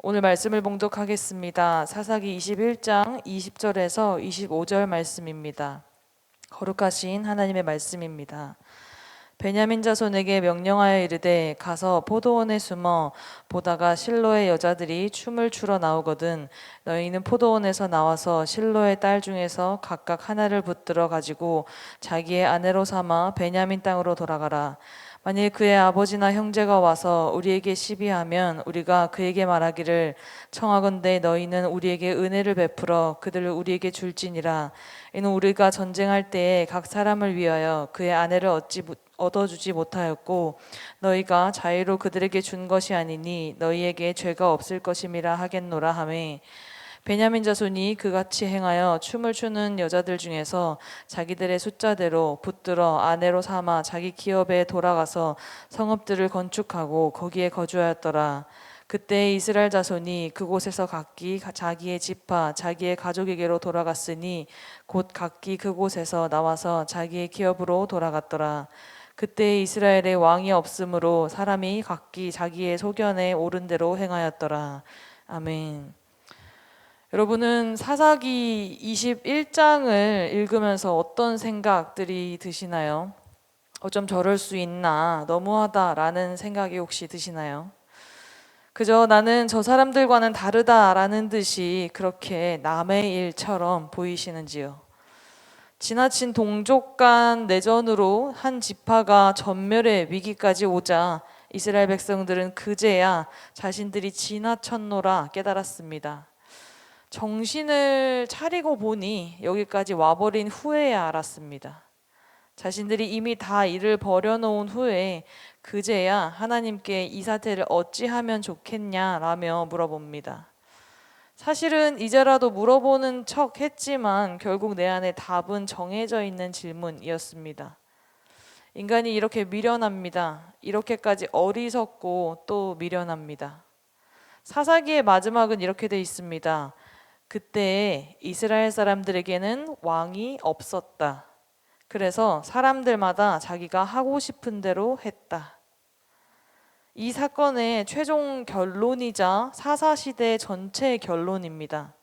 오늘 말씀을 봉독하겠습니다. 사사기 21장 20절에서 25절 말씀입니다. 거룩하신 하나님의 말씀입니다. 베냐민 자손에게 명령하여 이르되 가서 포도원에 숨어 보다가 실로의 여자들이 춤을 추러 나오거든 너희는 포도원에서 나와서 실로의 딸 중에서 각각 하나를 붙들어 가지고 자기의 아내로 삼아 베냐민 땅으로 돌아가라. 만일 그의 아버지나 형제가 와서 우리에게 시비하면 우리가 그에게 말하기를 청하건대 너희는 우리에게 은혜를 베풀어 그들을 우리에게 줄지니라. 이는 우리가 전쟁할 때에 각 사람을 위하여 그의 아내를 얻어주지 못하였고 너희가 자유로 그들에게 준 것이 아니니 너희에게 죄가 없을 것임이라 하겠노라 하매 베냐민 자손이 그같이 행하여 춤을 추는 여자들 중에서 자기들의 숫자대로 붙들어 아내로 삼아 자기 기업에 돌아가서 성읍들을 건축하고 거기에 거주하였더라. 그때 이스라엘 자손이 그곳에서 각기 자기의 지파 자기의 가족에게로 돌아갔으니 곧 각기 그곳에서 나와서 자기의 기업으로 돌아갔더라. 그때 이스라엘에 왕이 없으므로 사람이 각기 자기의 소견에 오른 대로 행하였더라. 아멘. 여러분은 사사기 21장을 읽으면서 어떤 생각들이 드시나요? 어쩜 저럴 수 있나, 너무하다라는 생각이 혹시 드시나요? 그저 나는 저 사람들과는 다르다라는 듯이 그렇게 남의 일처럼 보이시는지요? 지나친 동족 간 내전으로 한 지파가 전멸의 위기까지 오자 이스라엘 백성들은 그제야 자신들이 지나쳤노라 깨달았습니다. 정신을 차리고 보니 여기까지 와버린 후에야 알았습니다. 자신들이 이미 다 일을 버려놓은 후에 그제야 하나님께 이 사태를 어찌하면 좋겠냐라며 물어봅니다. 사실은 이제라도 물어보는 척 했지만 결국 내 안에 답은 정해져 있는 질문이었습니다. 인간이 이렇게 미련합니다. 이렇게까지 어리석고 또 미련합니다. 사사기의 마지막은 이렇게 돼 있습니다. 그때 이스라엘 사람들에게는 왕이 없었다. 그래서 사람들마다 자기가 하고 싶은 대로 했다. 이 사건의 최종 결론이자 사사시대 전체의 결론입니다.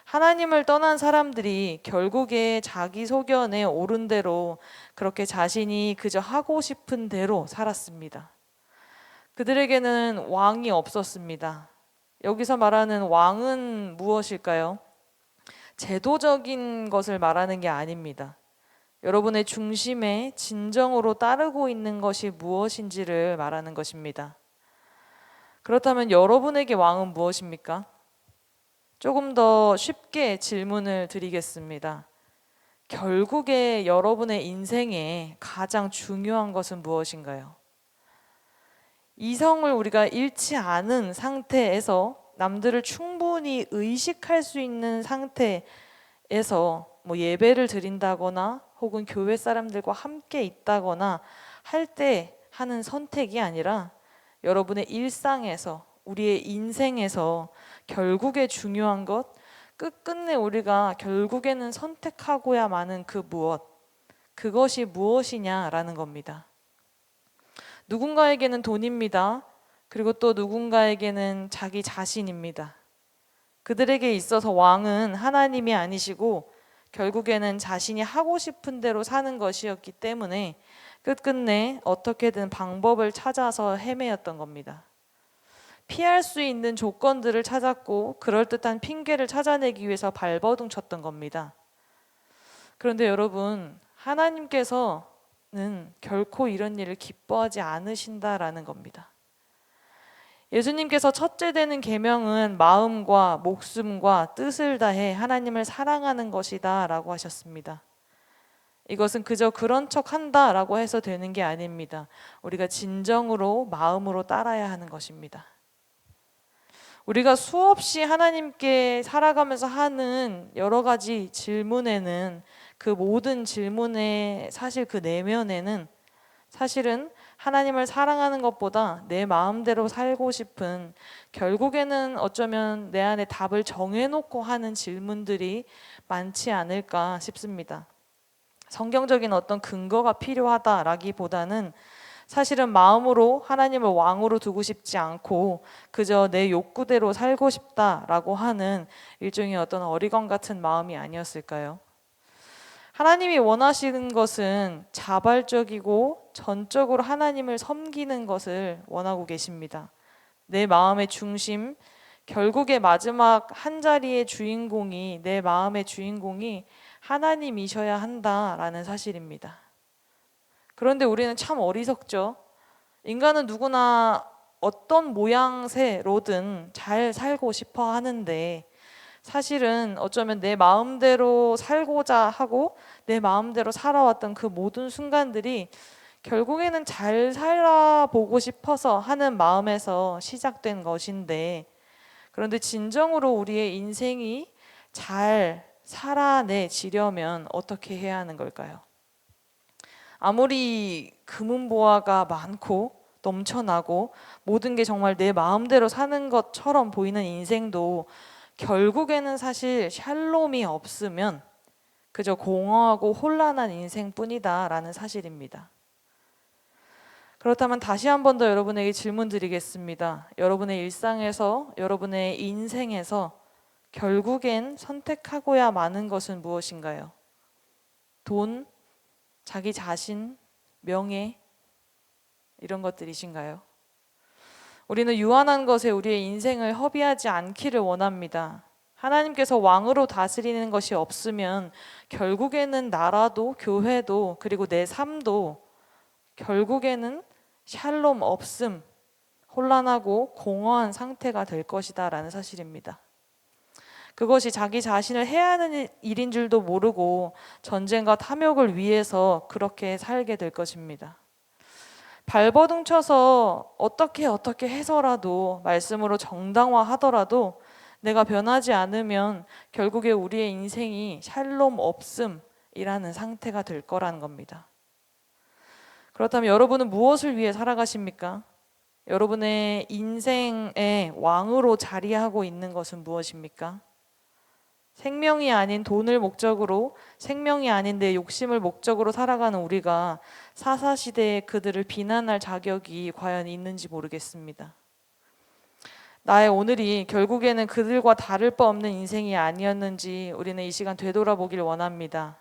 하나님을 떠난 사람들이 결국에 자기 소견에 오른 대로 그렇게 자신이 그저 하고 싶은 대로 살았습니다. 그들에게는 왕이 없었습니다. 여기서 말하는 왕은 무엇일까요? 제도적인 것을 말하는 게 아닙니다. 여러분의 중심에 진정으로 따르고 있는 것이 무엇인지를 말하는 것입니다. 그렇다면 여러분에게 왕은 무엇입니까? 조금 더 쉽게 질문을 드리겠습니다. 결국에 여러분의 인생에 가장 중요한 것은 무엇인가요? 이성을 우리가 잃지 않은 상태에서 남들을 충분히 의식할 수 있는 상태에서 예배를 드린다거나 혹은 교회 사람들과 함께 있다거나 할 때 하는 선택이 아니라 여러분의 일상에서 우리의 인생에서 결국에 중요한 것, 끝끝내 우리가 결국에는 선택하고야 마는 그 무엇, 그것이 무엇이냐라는 겁니다. 누군가에게는 돈입니다. 그리고 또 누군가에게는 자기 자신입니다. 그들에게 있어서 왕은 하나님이 아니시고 결국에는 자신이 하고 싶은 대로 사는 것이었기 때문에 끝끝내 어떻게든 방법을 찾아서 헤매였던 겁니다. 피할 수 있는 조건들을 찾았고 그럴듯한 핑계를 찾아내기 위해서 발버둥 쳤던 겁니다. 그런데 여러분, 하나님께서는 결코 이런 일을 기뻐하지 않으신다라는 겁니다. 예수님께서 첫째 되는 계명은 마음과 목숨과 뜻을 다해 하나님을 사랑하는 것이다 라고 하셨습니다. 이것은 그저 그런 척 한다 라고 해서 되는 게 아닙니다. 우리가 진정으로 마음으로 따라야 하는 것입니다. 우리가 수없이 하나님께 살아가면서 하는 여러 가지 질문에는 그 모든 질문의 사실 그 내면에는 사실은 하나님을 사랑하는 것보다 내 마음대로 살고 싶은, 결국에는 어쩌면 내 안에 답을 정해놓고 하는 질문들이 많지 않을까 싶습니다. 성경적인 어떤 근거가 필요하다라기보다는 사실은 마음으로 하나님을 왕으로 두고 싶지 않고 그저 내 욕구대로 살고 싶다라고 하는 일종의 어떤 어리광 같은 마음이 아니었을까요? 하나님이 원하시는 것은 자발적이고 전적으로 하나님을 섬기는 것을 원하고 계십니다. 내 마음의 중심, 결국에 마지막 한 자리의 주인공이, 내 마음의 주인공이 하나님이셔야 한다라는 사실입니다. 그런데 우리는 참 어리석죠. 인간은 누구나 어떤 모양새로든 잘 살고 싶어 하는데 사실은 어쩌면 내 마음대로 살고자 하고 내 마음대로 살아왔던 그 모든 순간들이 결국에는 잘 살아보고 싶어서 하는 마음에서 시작된 것인데, 그런데 진정으로 우리의 인생이 잘 살아내지려면 어떻게 해야 하는 걸까요? 아무리 금은보화가 많고 넘쳐나고 모든 게 정말 내 마음대로 사는 것처럼 보이는 인생도 결국에는 사실 샬롬이 없으면 그저 공허하고 혼란한 인생뿐이다 라는 사실입니다. 그렇다면 다시 한 번 더 여러분에게 질문 드리겠습니다. 여러분의 일상에서, 여러분의 인생에서 결국엔 선택하고야 마는 것은 무엇인가요? 돈, 자기 자신, 명예, 이런 것들이신가요? 우리는 유한한 것에 우리의 인생을 허비하지 않기를 원합니다. 하나님께서 왕으로 다스리는 것이 없으면 결국에는 나라도 교회도 그리고 내 삶도 결국에는 샬롬 없음, 혼란하고 공허한 상태가 될 것이다 라는 사실입니다. 그것이 자기 자신을 해야 하는 일인 줄도 모르고 전쟁과 탐욕을 위해서 그렇게 살게 될 것입니다. 발버둥 쳐서 어떻게 해서라도 말씀으로 정당화하더라도 내가 변하지 않으면 결국에 우리의 인생이 샬롬 없음이라는 상태가 될 거라는 겁니다. 그렇다면 여러분은 무엇을 위해 살아가십니까? 여러분의 인생의 왕으로 자리하고 있는 것은 무엇입니까? 생명이 아닌 돈을 목적으로, 생명이 아닌 내 욕심을 목적으로 살아가는 우리가 사사시대에 그들을 비난할 자격이 과연 있는지 모르겠습니다. 나의 오늘이 결국에는 그들과 다를 바 없는 인생이 아니었는지 우리는 이 시간 되돌아보길 원합니다.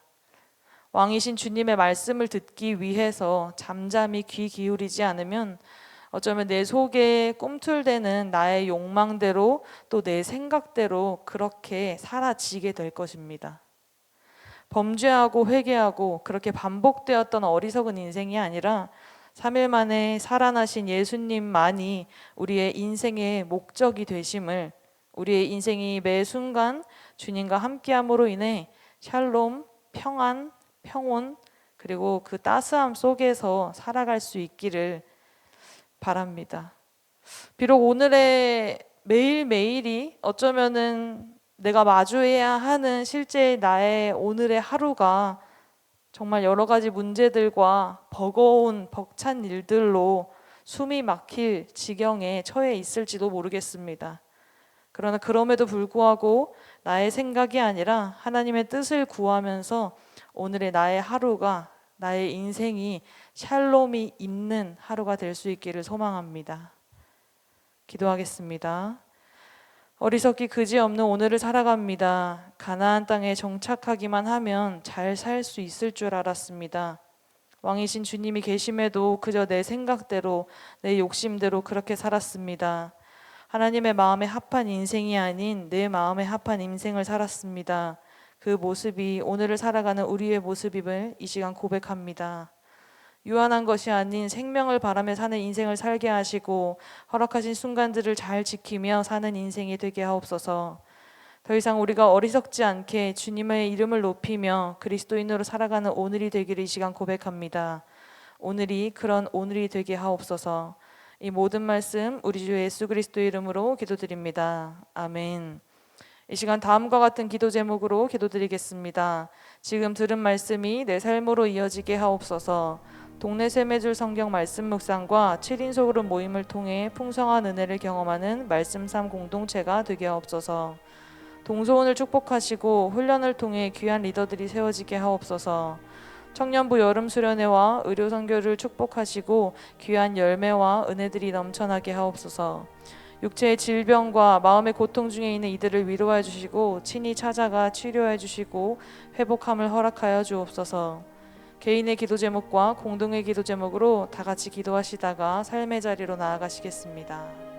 왕이신 주님의 말씀을 듣기 위해서 잠잠히 귀 기울이지 않으면 어쩌면 내 속에 꿈틀대는 나의 욕망대로 또 내 생각대로 그렇게 사라지게 될 것입니다. 범죄하고 회개하고 그렇게 반복되었던 어리석은 인생이 아니라 3일 만에 살아나신 예수님만이 우리의 인생의 목적이 되심을, 우리의 인생이 매 순간 주님과 함께함으로 인해 샬롬, 평안, 평온 그리고 그 따스함 속에서 살아갈 수 있기를 바랍니다. 비록 오늘의 매일매일이 어쩌면은 내가 마주해야 하는 실제 나의 오늘의 하루가 정말 여러 가지 문제들과 버거운 벅찬 일들로 숨이 막힐 지경에 처해 있을지도 모르겠습니다. 그러나 그럼에도 불구하고 나의 생각이 아니라 하나님의 뜻을 구하면서 오늘의 나의 하루가, 나의 인생이 샬롬이 있는 하루가 될 수 있기를 소망합니다. 기도하겠습니다. 어리석기 그지없는 오늘을 살아갑니다. 가나안 땅에 정착하기만 하면 잘 살 수 있을 줄 알았습니다. 왕이신 주님이 계심에도 그저 내 생각대로, 내 욕심대로 그렇게 살았습니다. 하나님의 마음에 합한 인생이 아닌 내 마음에 합한 인생을 살았습니다. 그 모습이 오늘을 살아가는 우리의 모습임을 이 시간 고백합니다. 유한한 것이 아닌 생명을 바라며 사는 인생을 살게 하시고 허락하신 순간들을 잘 지키며 사는 인생이 되게 하옵소서. 더 이상 우리가 어리석지 않게 주님의 이름을 높이며 그리스도인으로 살아가는 오늘이 되기를 이 시간 고백합니다. 오늘이 그런 오늘이 되게 하옵소서. 이 모든 말씀 우리 주 예수 그리스도의 이름으로 기도드립니다. 아멘. 이 시간 다음과 같은 기도 제목으로 기도드리겠습니다. 지금 들은 말씀이 내 삶으로 이어지게 하옵소서. 동네 샘매줄 성경 말씀 묵상과 7인 소그룹 모임을 통해 풍성한 은혜를 경험하는 말씀삼 공동체가 되게 하옵소서. 동소원을 축복하시고 훈련을 통해 귀한 리더들이 세워지게 하옵소서. 청년부 여름 수련회와 의료 선교를 축복하시고 귀한 열매와 은혜들이 넘쳐나게 하옵소서. 육체의 질병과 마음의 고통 중에 있는 이들을 위로해 주시고 친히 찾아가 치료해 주시고 회복함을 허락하여 주옵소서. 개인의 기도 제목과 공동의 기도 제목으로 다 같이 기도하시다가 삶의 자리로 나아가시겠습니다.